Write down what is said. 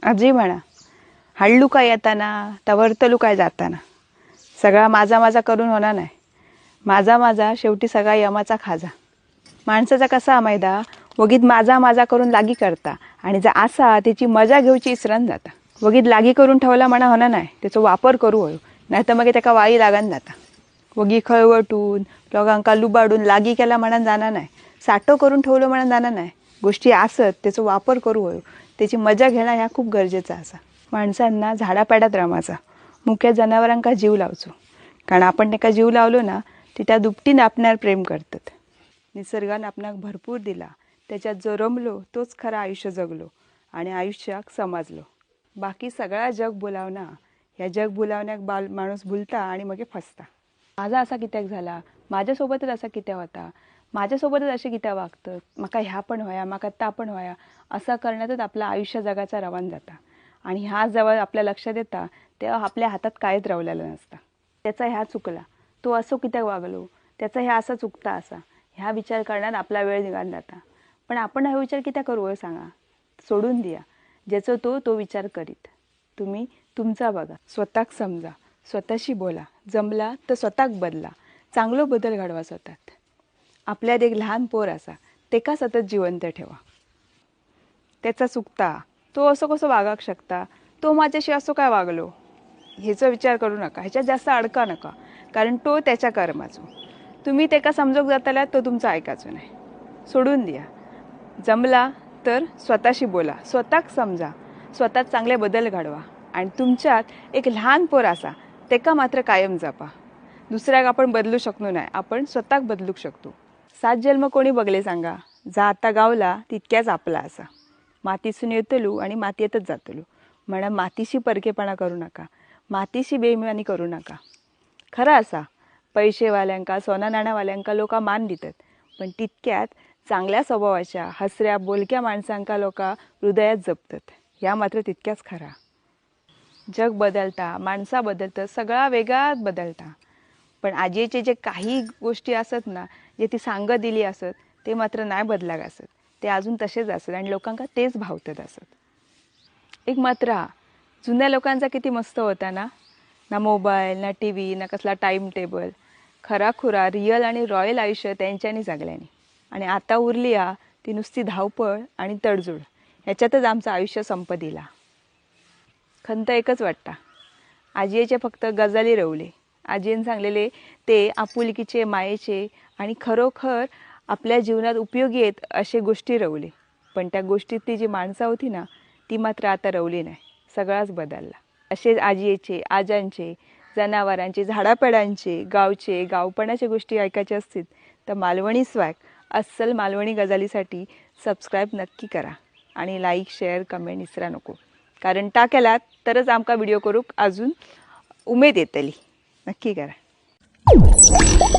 आजी म्हणा, हळू काय येताना तवरतलू काय जाताना. सगळा माझा माझा करून होणार नाही. माझा माझा शेवटी सगळा यमाचा खाजा. माणसाचा कसा मैदा वगीत माझा माझा करून लागी करता आणि जर असा त्याची मजा घेऊची इसरण जाता. वगीत लागी करून ठेवला म्हणा होणार नाही, त्याचा वापर करू होयो, नाही तर मग त्याका वाई लागन जाता. वगी खळवटून लोकांका लुबाडून लागी केला म्हणून जाणार नाही, साठो करून ठेवलं म्हणून जाणार नाही. गोष्टी असत त्याचा वापर करू होयो, त्याची मजा घेणं ह्या खूप गरजेचं असा. माणसांना झाडापाड्यात रमाचा, मुख्य जनावरांका जीव लावचो, कारण आपण त्याका जीव लावलो ना ती त्या दुपटीने आपल्यावर प्रेम करतात. निसर्गाने आपणाक भरपूर दिला, त्याच्यात जो रमलो तोच खरा आयुष्य जगलो आणि आयुष्याक समजलो. बाकी सगळा जग बोलावना, ह्या जग बोलावण्याक माणूस भुलता आणि मग फसता. माझा असा कित्याक झाला, माझ्यासोबतच असा कित्या होता, माझ्यासोबतच असे कित्या वागतात, माका ह्या पण व्हाया, माका त्या पण व्हाया, असा करण्यातच आपलं आयुष्य जगाचा रवान जाता. आणि ह्या जवळ आपल्या लक्षात येता तेव्हा आपल्या हातात काहीच रावलेलं नसतं. त्याचा ह्या चुकला, तो असो कित्याक वागलो, त्याचा ह्या असा चुकता असा, ह्या विचार करण्यात आपला वेळ निघाला जाता. पण आपण हा विचार कित्या करू हो सांगा. सोडून द्या, ज्याचं तो विचार करीत. तुम्ही तुमचा बघा, स्वतःक समजा, स्वतःशी बोला, जमला तर स्वतःक बदला, चांगलो बदल घडवा स्वतःत. आपल्यात एक लहान पोर असा, तेका सतत जिवंत ठेवा. त्याचा चुकता, तो असं कसं वागाक शकता, तो माझ्याशी असं काय वागलो, ह्याचा विचार करू नका, ह्याच्यात जास्त अडका नका, कारण तो त्याच्या कर्माचो. तुम्ही त्याका समजूक जाताल्यात तो तुमचं ऐकायचं नाही. सोडून द्या, जमला तर स्वतःशी बोला, स्वतःक समजा, स्वतःत चांगले बदल घडवा. आणि तुमच्यात एक लहान पोर असा, तेका मात्र कायम जपा. दुसऱ्याक आपण बदलू शकलो नाही, आपण स्वतःक बदलू शकतो. 7 जन्म कोणी बघले सांगा, जा आता गावला तितक्याच आपला असा. मातीसून येतलू आणि मातीतच जातलू, म्हणा मातीशी परकेपणा करू नका, मातीशी बेईमानी करू नका. खरं असा, पैसेवाल्यांका सोना नाण्यावाल्यांका लोक मान देतात, पण तितक्यात चांगल्या स्वभावाच्या हसऱ्या बोलक्या माणसांका लोक हृदयात जपतात. या मात्र तितक्याच खरा. जग बदलता, माणसा बदलतं, सगळा वेगळाच बदलता, पण आजीचे जे काही गोष्टी असत ना, जे ती सांग दिली असत ते मात्र नाही बदलाक असत. ते अजून तसेच असत आणि लोकांका तेच भावतात असत. एक मात्र जुन्या लोकांचा किती मस्त होता ना, ना मोबाईल, ना टी व्ही, ना कसला टाईम टेबल. खराखुरा रिअल आणि रॉयल आयुष्य त्यांच्यानी जगल्याने. आणि आता उरली ती नुसती धावपळ आणि तडजोड, ह्याच्यातच आमचं आयुष्य संपदिला. खंत एकच वाटता, आजीचे फक्त गजाली रवले. आजीने सांगलेले ते आपुलकीचे, मायेचे आणि खरोखर आपल्या जीवनात उपयोगी आहेत असे गोष्टी रवले. पण त्या गोष्टीतली जी माणसं होती ना, ती मात्र आता रवली नाही. सगळाच बदलला. असेच आजीचे, आजांचे, जनावरांचे, झाडापेडांचे, गावचे, गावपणाच्या गोष्टी ऐकायच्या असतील तर मालवणी स्वॅग अस्सल मालवणी गजालीसाठी सबस्क्राईब नक्की करा. आणि लाईक, शेअर, कमेंट इसरा नको, कारण ता केलात तरच आमका व्हिडिओ करूक अजून उमेद येतली. नक्की करा.